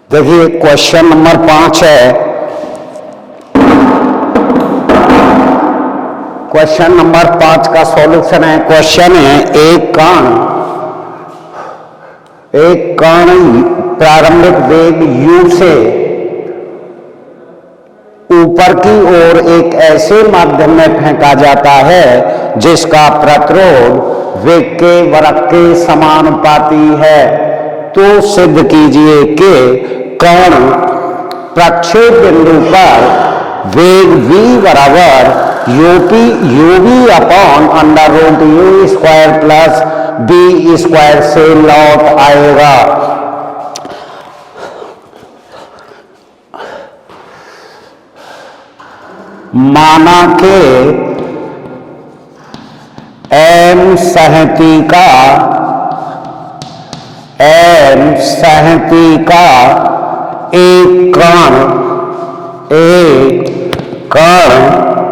देखिए question number 5 है। Question number 5 का सॉल्यूशन है। क्वेश्चन है एक कण प्रारंभिक वेग u से ऊपर की ओर एक ऐसे माध्यम में फेंका जाता है जिसका प्रतिरोध वेग के वर्ग के समानुपाती है। तो सिद्ध कीजिए कि कण प्रक्षेप बिंदु पर वेग v बराबर uv upon under root u square plus b square से लौट आएगा। माना के m सहती का एक कण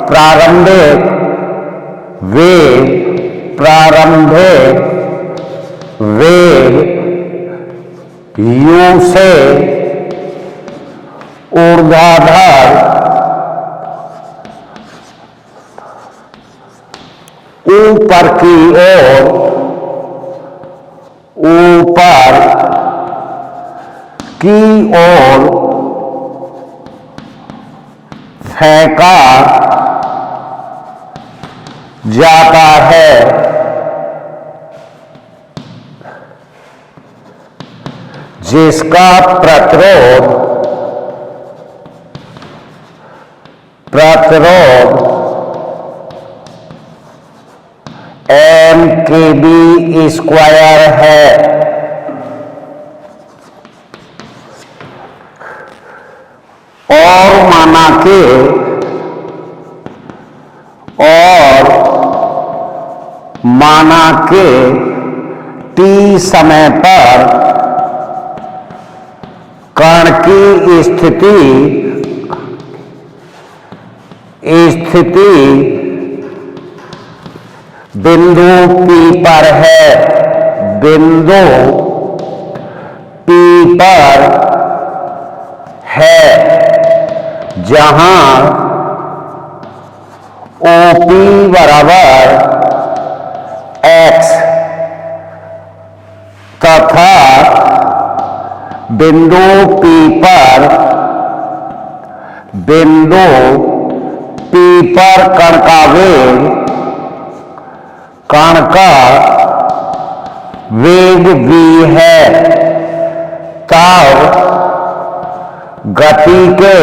प्रारंभिक वेग u से ऊर्ध्वाधर ऊपर की ओर फेंका जाता है, जिसका प्रतिरोध m/kb स्क्वायर है। और माना के t समय पर कण की स्थिति बिंदु P पर है। बिंदु P पर है जहां OP बराबर x तथा बिंदु P पर कण का वेग v है। तब गति के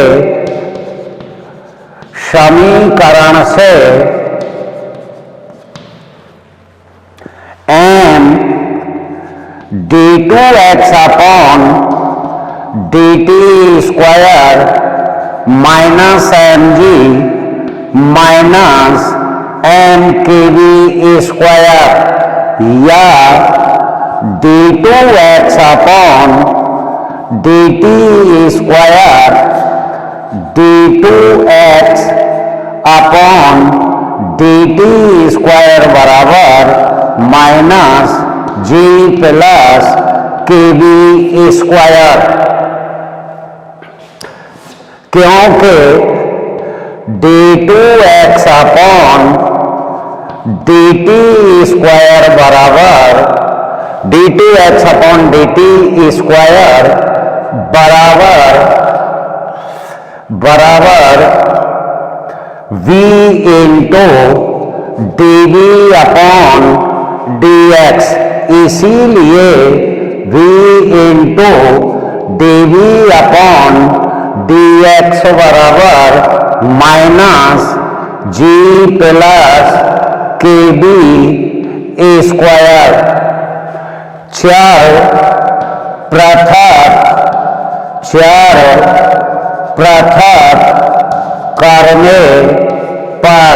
समीकरण से m d2x upon dt square minus mg minus m/kb square या d2x upon dt square d2x upon dt square बराबर minus g plus kb square, क्योंकि d2x upon dt square d2x upon dt square बराबर v into dv upon dx। इसीलिए v into dv upon dx बराबर minus g plus kb square. चर पृथक करने पर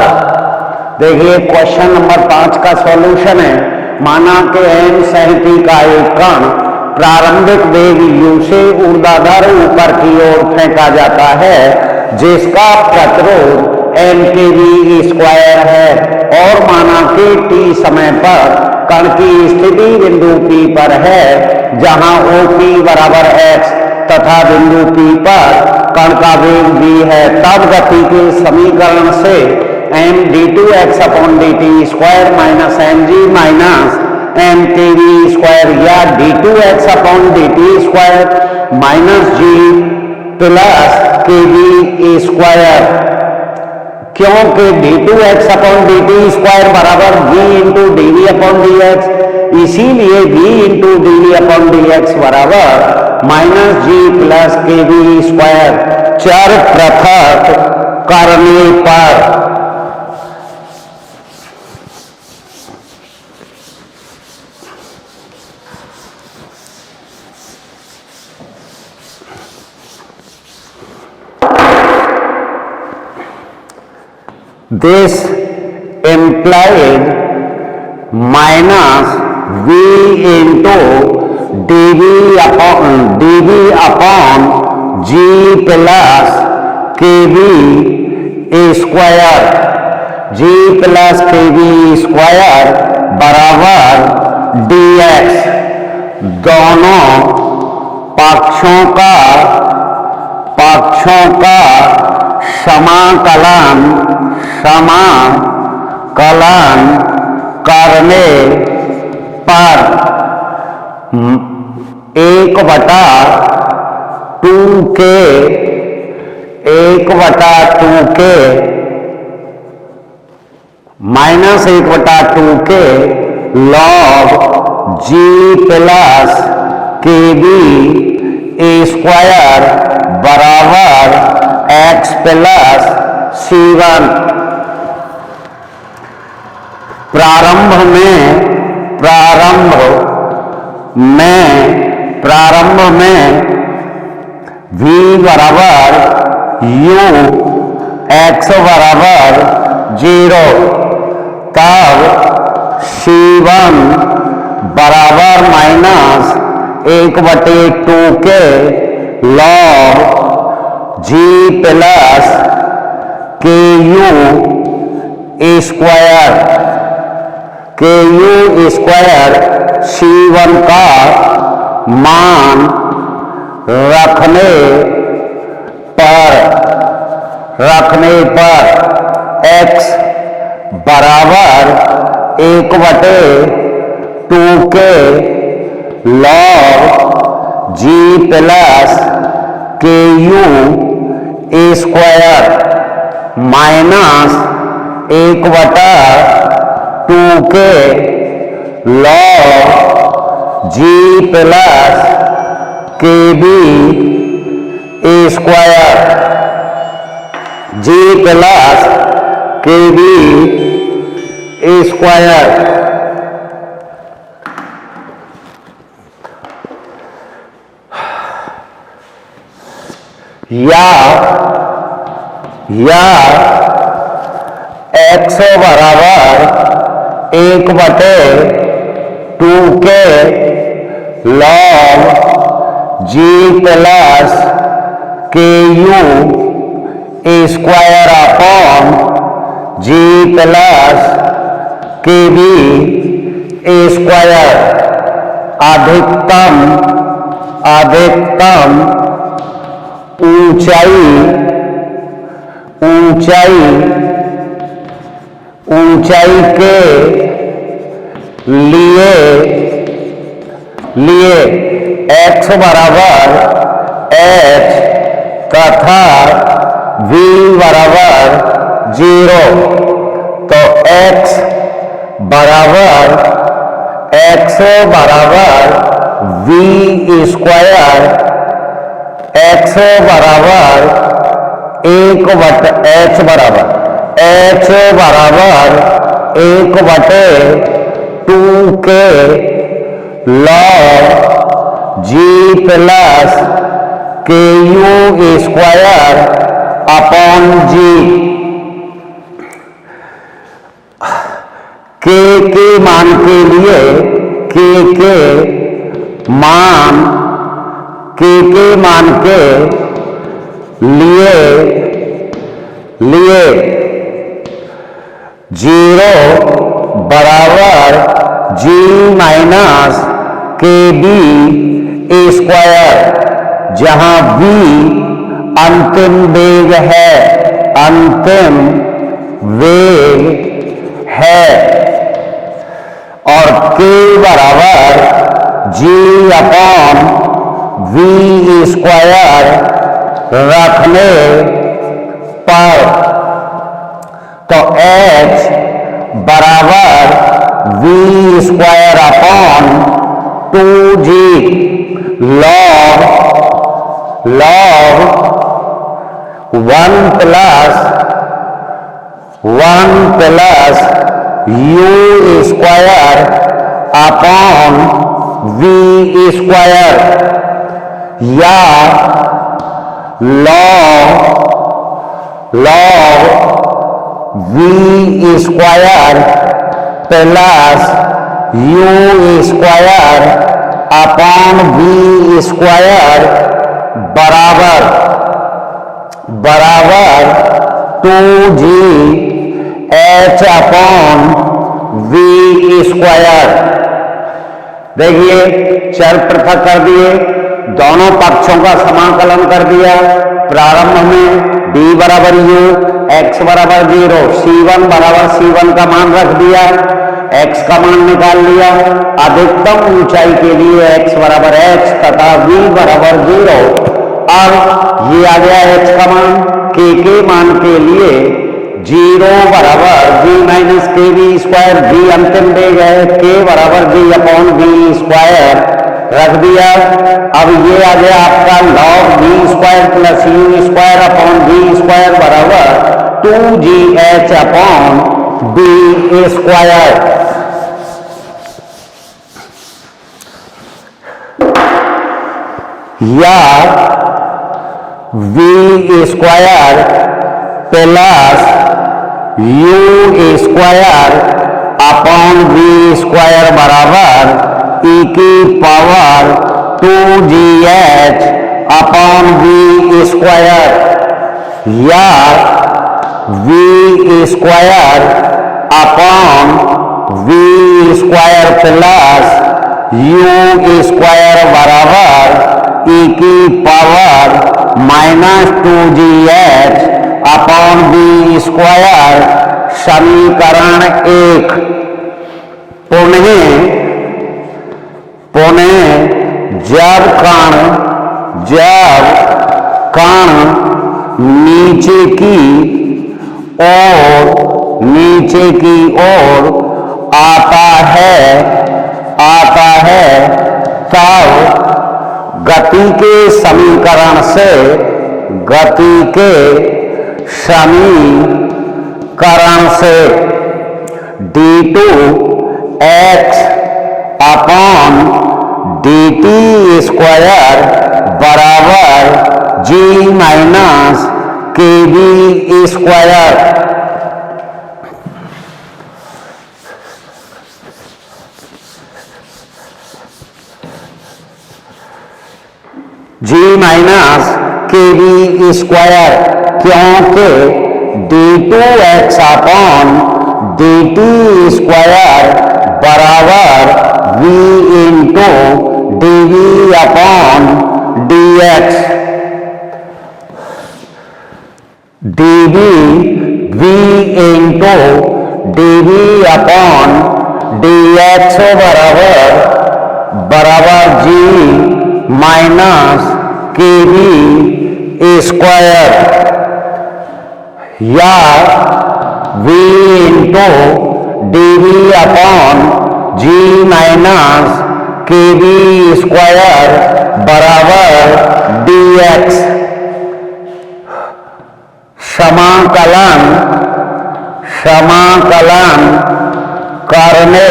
देखिए क्वेश्चन नंबर 5 का सॉल्यूशन है। माना कि m सहती का एक कण प्रारंभिक वेग u से ऊर्ध्वाधर ऊपर की ओर फेंका जाता है, जिसका प्रतिरोध m/kb स्क्वायर है। और माना कि t समय पर कण की स्थिति बिंदु P पर है जहां OP बराबर x तथा बिंदु P पर कण का वेग v है, तब गति के समीकरण से m d2x upon dt square minus mg minus m kv square या d2x upon dt square minus g plus kv square, क्योंकि d2x अपॉन dt स्क्वायर बराबर v into dv upon dx, इसीलिए v into dv upon dx बराबर minus g plus kv square चर पृथक करने पर। This implied minus v into dv upon g plus kv square, g plus kv square बराबर dx, दोनों पक्षों का समाकलन करने पर 1/2 minus 1/2 log g plus kv square बराबर x प्लस c1। प्रारंभ में v बराबर u, x बराबर 0, तब c1 बराबर minus 1/2 log g plus ku square c1 का मान रखने पर x बराबर 1/2 log g plus ku square minus 1/2 log g plus kv square, g plus kv square. या x बराबर 1/2 log g plus ku square upon g plus kv square अधिकतम ऊंचाई के लिए x बराबर h तथा v बराबर 0, तो x बराबर v स्क्वायर, h बराबर 1/2 log g plus ku square upon g। के मान के लिए लिए 0 बराबर g माइनस kb स्क्वायर जहां v अंतिम वेग है, अंतिम वेग है, और k बराबर g/v² रखने पर तो h बराबर v²/2g log 1 plus u²/v², या log v² प्लस u² बराबर 2g h/v²। देखिए चर पृथक कर दिए, दोनों पक्षों का समाकलन कर दिया। प्रारंभ में d बराबर u, x बराबर 0, c1 बराबर c1 का मान रख दिया, x का मान निकाल लिया। अधिकतम ऊंचाई के लिए x बराबर h तथा v बराबर 0। अब ये आ गया h का मान, k के मान के लिए 0 बराबर g-kv², v अंतिम वेग है, k बराबर g/v² रख दिया। अब ये आ गया आपका log v² प्लस u² बराबर 2gh/v²। या v² प्लस u² बराबर e⁻²gh/v², या v² प्लस u² बराबर e⁻²gh/v²। समीकरण 1। पुनः जब कण नीचे की ओर आता है तब गति के समीकरण से d2x/dt² बराबर g-kv²। g-kv², क्योंकि d2x/dt² बराबर v dv/dx, dv v dv/dx बराबर g-kv², या v dv/g-kv² बराबर dx। समाकलन करने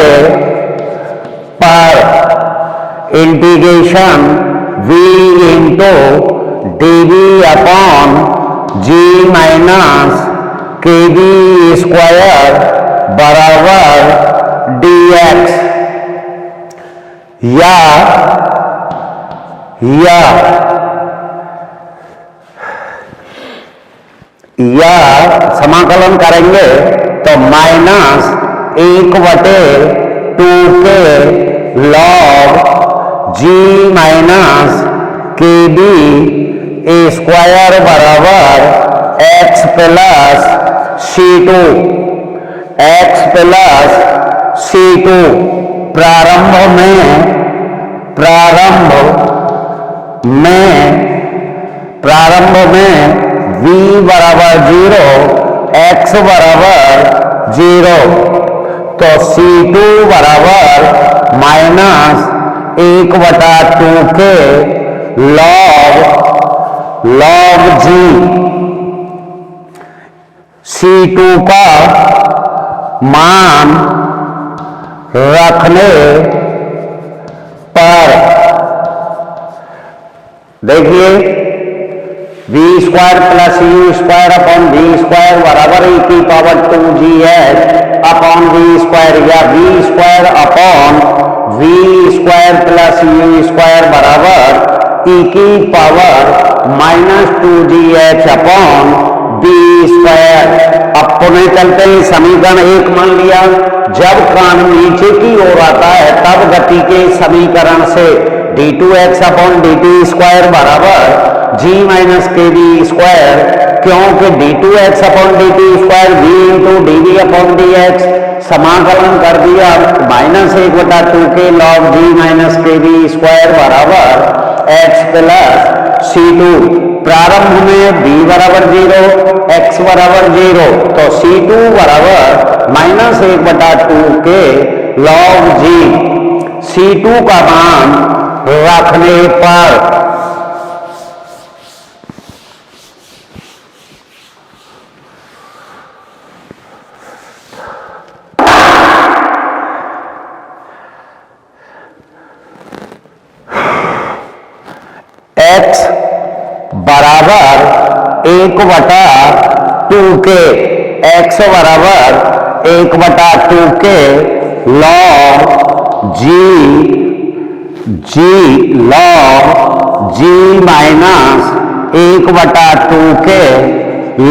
पर इंटीग्रेशन v dv/g-kv² बराबर dx, या समाकलन करेंगे तो -1/2k log g-kv² के बी स्क्वायर बराबर एक्स प्लस C2 प्रारंभ में v बराबर 0 x बराबर 0 तो C2 बराबर -1/2 के log g। C2 का मान रखने पर देखिए v square plus u square upon v square बराबर e⁻²gh अपॉन v स्क्वायर या v square upon v square plus u square बराबर e⁻²gh अपॉन v स्क्वायर। अब पुनः चलते हैं, समीकरण 1 मान लिया। जब कण नीचे की ओर आता है तब गति के समीकरण से d2x अपॉन dt स्क्वायर बराबर g माइनस kb स्क्वायर, क्योंकि d2x upon dt square v into dv upon dx समाकलन कर दिया -1/2 के log g minus kb square बराबर x प्लस C2। प्रारंभ में b बराबर 0 x बराबर 0 तो C2 बराबर -1/2 के log g। C2 का मान रखने पर x बराबर 1/2 के x बराबर 1/2 के log g माइनस 1/2 के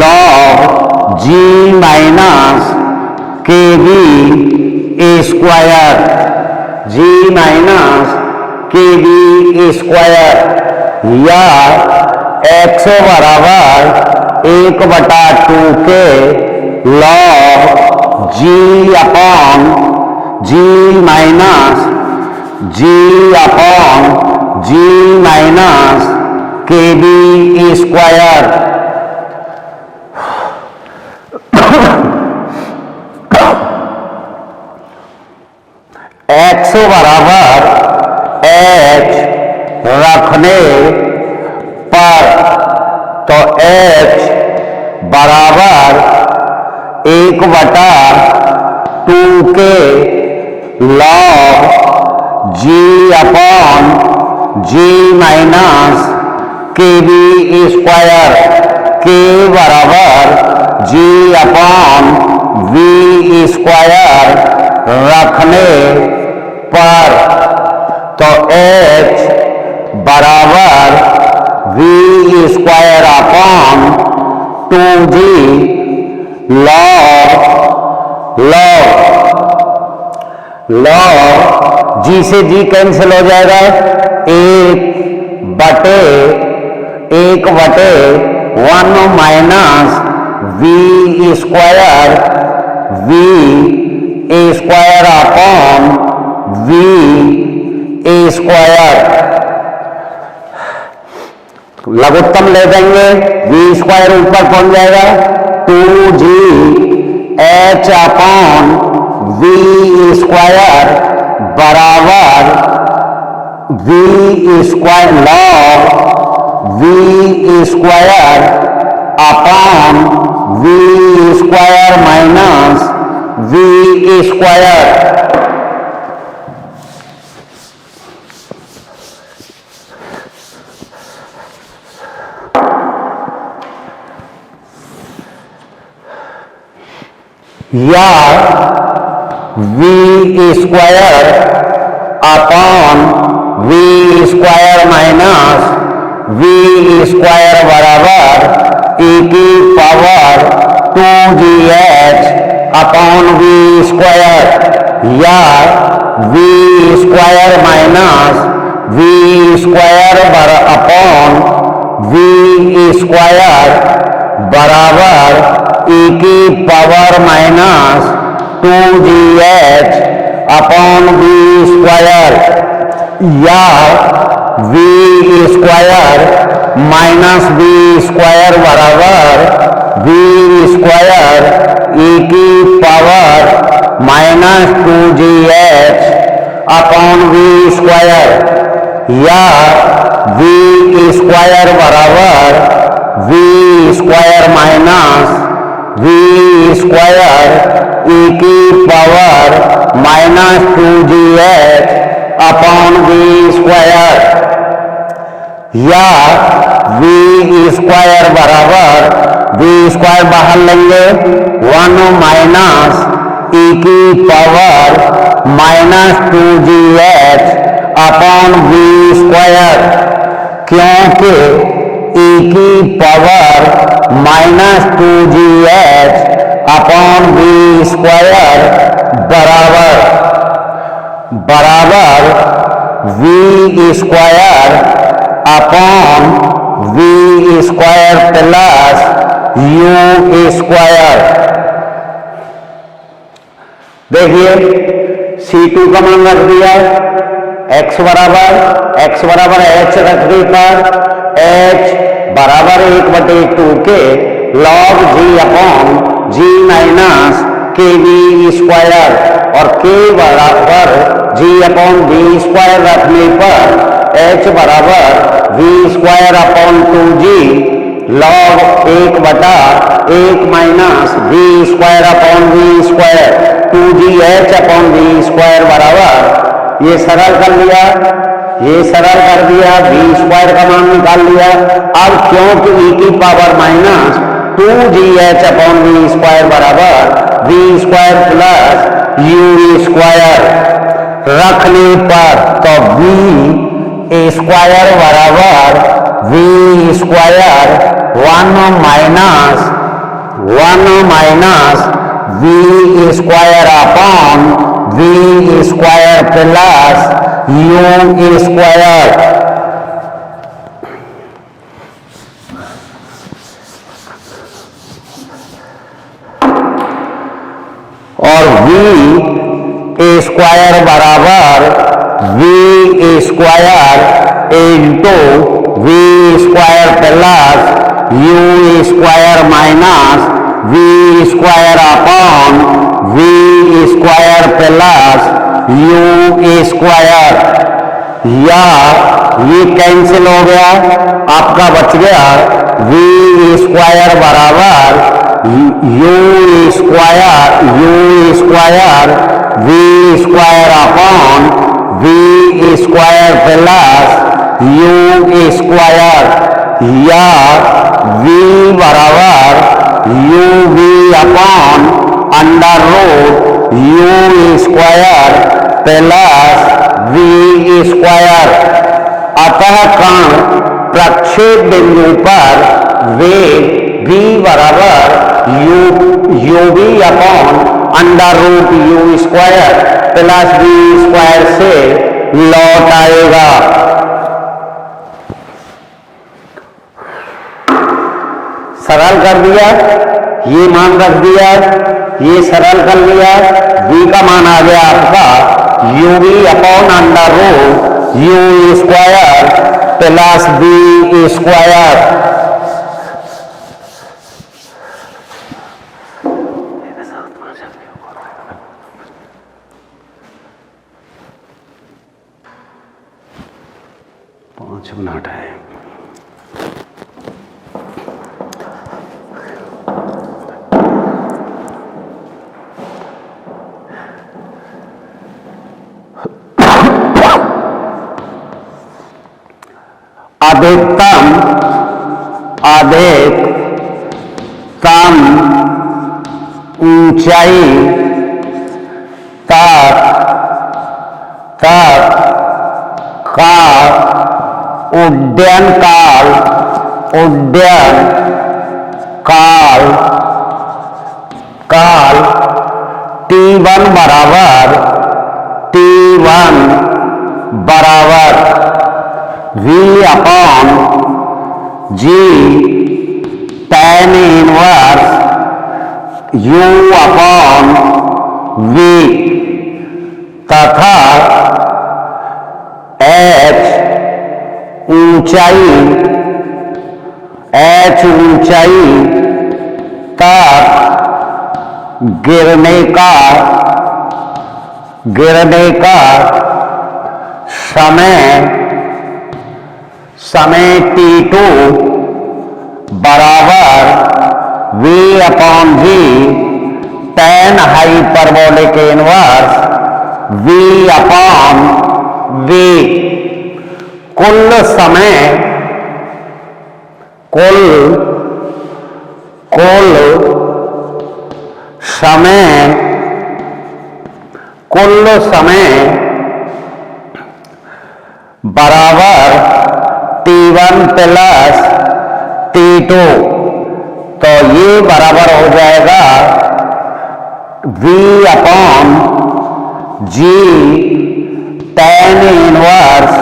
log g minus kb square या x बराबर 1/2 के log g upon g minus kb square. x बराबर h रखने पर तो h बराबर 1/2 के log g upon g minus kb square, k बराबर g अपॉन v स्क्वायर रखने पर तो h बराबर v square upon 2g log g से g कैंसिल हो जाएगा, 1/1 minus v square upon v square. लघुत्तम ले देंगे, v स्क्वायर ऊपर पहुंच जाएगा 2g h upon v square बराबर v square log v square upon v square minus v square. या v square upon v square minus v square बराबर e⁻²gh upon v square या v square minus v square upon v square बराबर e की power minus 2gh upon v square, या v square minus v square बराबर v square e की power minus 2gh upon v square, या v square बराबर v square minus v square e की power minus 2gh upon v square, या v square बराबर v square बाहर लेंगे 1 minus e की power minus 2gh upon v square, क्योंकि e की power minus 2gh upon v square बराबर v square upon v square plus u square. देखिए C2 का मान रख दिया x बराबर h रखने पर h बराबर 1/2 के log g upon g minus के वी स्क्वायर, और k बराबर g अपॉन वी स्क्वायर रखने पर h बराबर v square upon 2g log 1/1 minus v square upon v square 2gh upon v square बराबर, ये सरल कर लिया, ये सरल कर दिया, वी स्क्वायर का मान निकाल लिया। अब क्योंकि e की power minus 2gh upon v square बराबर v square plus u square रखने पर, तो वी स्क्वायर बराबर v square 1 minus v square upon v square plus u square. और वी स्क्वायर बराबर v square into v square plus u square minus v square upon v square plus u square, या ये cancel हो गया, आपका बच गया v square बराबर u square v square upon v square plus u square, या वी बराबर u v upon under root u square plus v square. अतः कण प्रक्षेप बिंदु पर वेग v बराबर u v upon under root u square plus v square से लौट आएगा। सरल कर दिया, ये मान रख दिया, ये सरल कर लिया, v का मान आ गया आपका u v upon under root u square plus v square. पाँच मिनट है। अधिकतम ऊंचाई तक का उड्डयन काल T1 बराबर V upon G tan inverse U upon V तथा H ऊंचाई तक गिरने का समय T2 बराबर V upon G tan hyperbolic inverse V upon V। कुल समय बराबर T1 प्लस T2, तो ये बराबर हो जाएगा V upon G tan inverse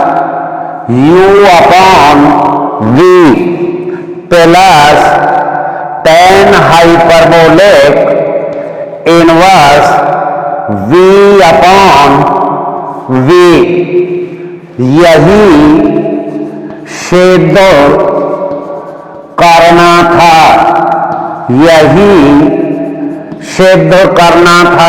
U upon V plus tan hyperbolic inverse V upon V। यही सिद्ध करना था